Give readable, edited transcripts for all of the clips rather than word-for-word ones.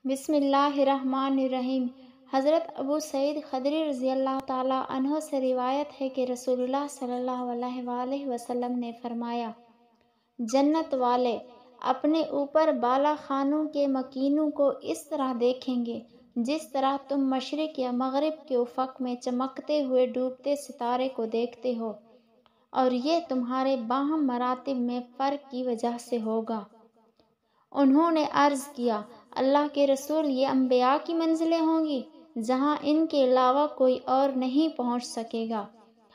بسم اللہ الرحمن الرحیم۔ حضرت ابو سعید خدری رضی اللہ تعالیٰ عنہ سے روایت ہے کہ رسول اللہ صلی اللہ علیہ وآلہ وسلم نے فرمایا، جنت والے اپنے اوپر بالا خانوں کے مکینوں کو اس طرح دیکھیں گے جس طرح تم مشرق یا مغرب کے افق میں چمکتے ہوئے ڈوبتے ستارے کو دیکھتے ہو، اور یہ تمہارے باہم مراتب میں فرق کی وجہ سے ہوگا۔ انہوں نے عرض کیا، اللہ کے رسول، یہ انبیاء کی منزلیں ہوں گی جہاں ان کے علاوہ کوئی اور نہیں پہنچ سکے گا؟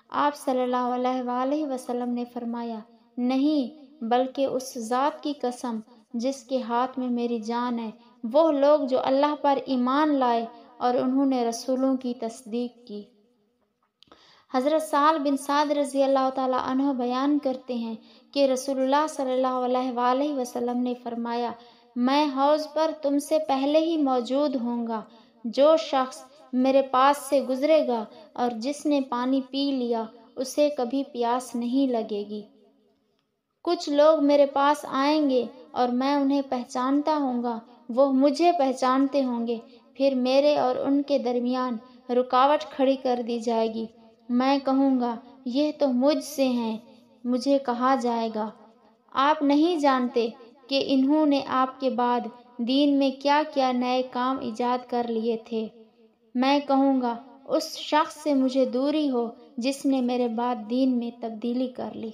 آپ صلی اللہ علیہ وآلہ وسلم نے فرمایا، نہیں، بلکہ اس ذات کی قسم جس کے ہاتھ میں میری جان ہے، وہ لوگ جو اللہ پر ایمان لائے اور انہوں نے رسولوں کی تصدیق کی۔ حضرت سہل بن سعد رضی اللہ تعالیٰ عنہ بیان کرتے ہیں کہ رسول اللہ صلی اللہ علیہ وآلہ وسلم نے فرمایا، میں حوض پر تم سے پہلے ہی موجود ہوں گا۔ جو شخص میرے پاس سے گزرے گا اور جس نے پانی پی لیا اسے کبھی پیاس نہیں لگے گی۔ کچھ لوگ میرے پاس آئیں گے اور میں انہیں پہچانتا ہوں گا، وہ مجھے پہچانتے ہوں گے، پھر میرے اور ان کے درمیان رکاوٹ کھڑی کر دی جائے گی۔ میں کہوں گا، یہ تو مجھ سے ہیں۔ مجھے کہا جائے گا، آپ نہیں جانتے کہ انہوں نے آپ کے بعد دین میں کیا کیا نئے کام ایجاد کر لیے تھے۔ میں کہوں گا، اس شخص سے مجھے دوری ہو جس نے میرے بعد دین میں تبدیلی کر لی۔